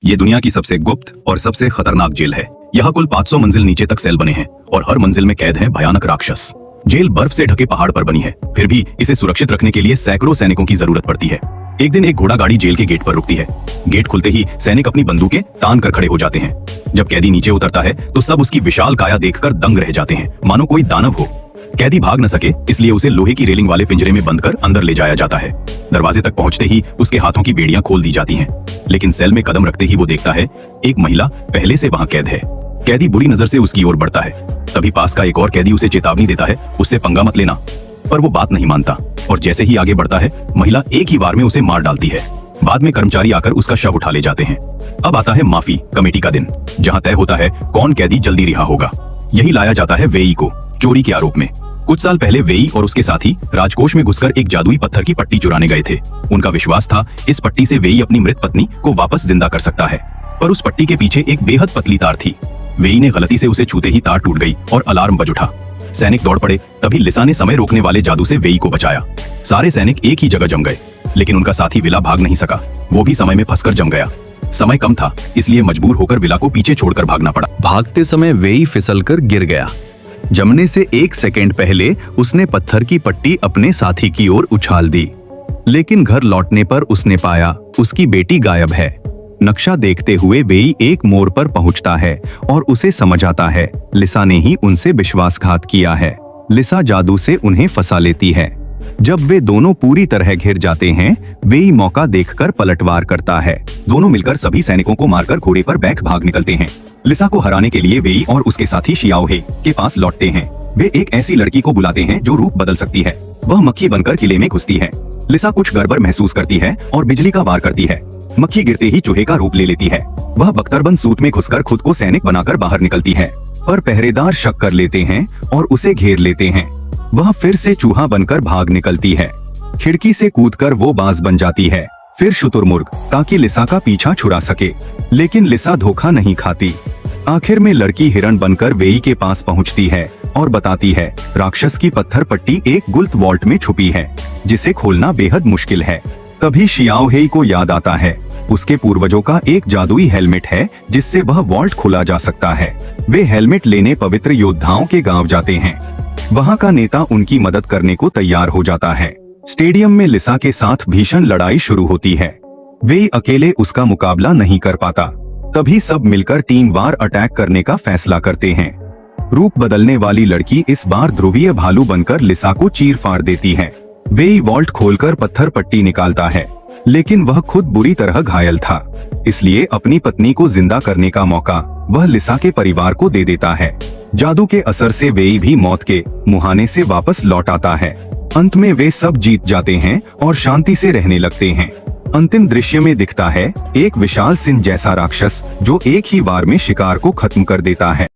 ये दुनिया की सबसे गुप्त और सबसे खतरनाक जेल है। यहाँ कुल 500 मंजिल नीचे तक सेल बने हैं और हर मंजिल में कैद हैं भयानक राक्षस। जेल बर्फ से ढके पहाड़ पर बनी है, फिर भी इसे सुरक्षित रखने के लिए सैकड़ों सैनिकों की जरूरत पड़ती है। एक दिन एक घोड़ा गाड़ी जेल के गेट पर रुकती है। गेट खुलते ही सैनिक अपनी बंदूकें तान कर खड़े हो जाते हैं। जब कैदी नीचे उतरता है तो सब उसकी विशाल काया देखकर दंग रह जाते हैं, मानो कोई दानव हो। कैदी भाग न सके इसलिए उसे लोहे की रेलिंग वाले पिंजरे में बंद कर अंदर ले जाया जाता है। दरवाजे तक पहुंचते ही उसके हाथों की बेड़ियां खोल दी जाती हैं, लेकिन सेल में कदम रखते ही वो देखता है एक महिला पहले से वहां कैद है। कैदी बुरी नजर से उसकी ओर बढ़ता है। तभी पास का एक और कैदी उसे चेतावनी देता है, उससे पंगा मत लेना, पर वो बात नहीं मानता और जैसे ही आगे बढ़ता है महिला एक ही वार में उसे मार डालती है। बाद में कर्मचारी आकर उसका शव उठा ले जाते हैं। अब आता है माफी कमेटी का दिन, जहाँ तय होता है कौन कैदी जल्दी रिहा होगा। यही लाया जाता है वेई को चोरी के आरोप में। कुछ साल पहले वेई और उसके साथी राजकोष में घुसकर एक जादुई पत्थर की पट्टी चुराने गए थे। उनका विश्वास था इस पट्टी से वेई अपनी मृत पत्नी को वापस जिंदा कर सकता है, पर उस पट्टी के पीछे एक बेहद पतली तार थी। वेई ने गलती से उसे छूते ही तार टूट गई और अलार्म बज उठा। सैनिक दौड़ पड़े, तभी लिसा ने समय रोकने वाले जादू से वेई को बचाया। सारे सैनिक एक ही जगह जम गए, लेकिन उनका साथी विला भाग नहीं सका। वो भी समय में फंसकर जम गया। समय कम था, इसलिए मजबूर होकर विला को पीछे छोड़कर भागना पड़ा। भागते समय वेई फिसलकर गिर गया। जमने से 1 सेकंड पहले उसने पत्थर की पट्टी अपने साथी की ओर उछाल दी, लेकिन घर लौटने पर उसने पाया उसकी बेटी गायब है। नक्शा देखते हुए वेई एक मोड़ पर पहुंचता है और उसे समझ आता है लिसा ने ही उनसे विश्वासघात किया है। लिसा जादू से उन्हें फंसा लेती है। जब वे दोनों पूरी तरह घिर जाते हैं, वेई मौका देखकर पलटवार करता है। दोनों मिलकर सभी सैनिकों को मारकर घोड़े पर बैठ भाग निकलते हैं। लिसा को हराने के लिए वेई और उसके साथी शियाओहे के पास लौटते हैं। वे एक ऐसी लड़की को बुलाते हैं जो रूप बदल सकती है। वह मक्खी बनकर किले में घुसती है। लिसा कुछ गड़बड़ महसूस करती है और बिजली का वार करती है। मक्खी गिरते ही चूहे का रूप ले लेती है। वह बख्तरबंद सूट में घुसकर खुद को सैनिक बनाकर बाहर निकलती है, पर पहरेदार शक कर लेते हैं और उसे घेर लेते हैं। वह फिर से चूहा बनकर भाग निकलती है। खिड़की से कूदकर वो बाज बन जाती है, फिर शुतुरमुर्ग, ताकि लिसा का पीछा छुड़ा सके। लेकिन लिसा धोखा नहीं खाती। आखिर में लड़की हिरण बनकर वेई के पास पहुंचती है और बताती है राक्षस की पत्थर पट्टी एक गुप्त वॉल्ट में छुपी है, जिसे खोलना बेहद मुश्किल है। तभी शियाओहे को याद आता है उसके पूर्वजों का एक जादुई हेलमेट है जिससे वह वॉल्ट खोला जा सकता है। वे हेलमेट लेने पवित्र योद्धाओं के गांव जाते हैं। वहां का नेता उनकी मदद करने को तैयार हो जाता है। स्टेडियम में लिसा के साथ भीषण लड़ाई शुरू होती है। वे अकेले उसका मुकाबला नहीं कर पाता। तभी सब मिलकर टीम वार अटैक करने का फैसला करते हैं। रूप बदलने वाली लड़की इस बार ध्रुवीय भालू बनकर लिसा को चीर फाड़ देती है। वेई वॉल्ट खोलकर पत्थर पट्टी निकालता है, लेकिन वह खुद बुरी तरह घायल था, इसलिए अपनी पत्नी को जिंदा करने का मौका वह लिसा के परिवार को दे देता है। जादू के असर से वेई भी मौत के मुहाने से वापस लौट आता है। अंत में वे सब जीत जाते हैं और शांति से रहने लगते हैं। अंतिम दृश्य में दिखता है एक विशाल सिंह जैसा राक्षस जो एक ही वार में शिकार को खत्म कर देता है।